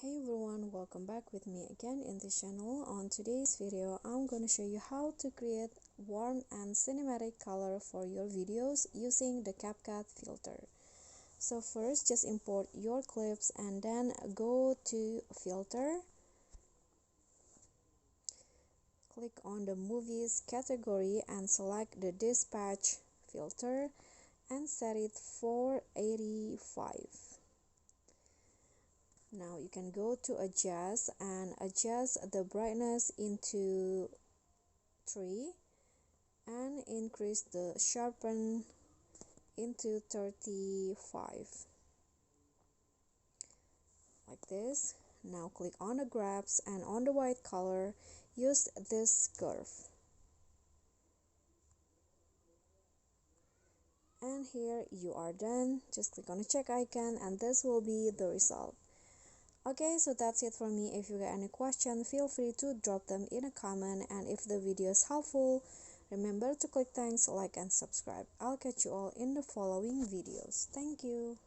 Hey everyone, welcome back with me again in this channel. On today's video, I'm going to show you how to create warm and cinematic color for your videos using the CapCut filter. So first, just import your clips and then go to filter. Click on the movies category and select the dispatch filter and set it for 85. Now you can go to adjust and adjust the brightness into 3 and increase the sharpen into 35 like this. Now click on the grabs and on the white color use this curve, and here you are done. Just click on the check icon and this will be the result. Okay, so that's it from me. If you got any question, feel free to drop them in a comment, and if the video is helpful, remember to click thanks, like and subscribe. I'll catch you all in the following videos. Thank you.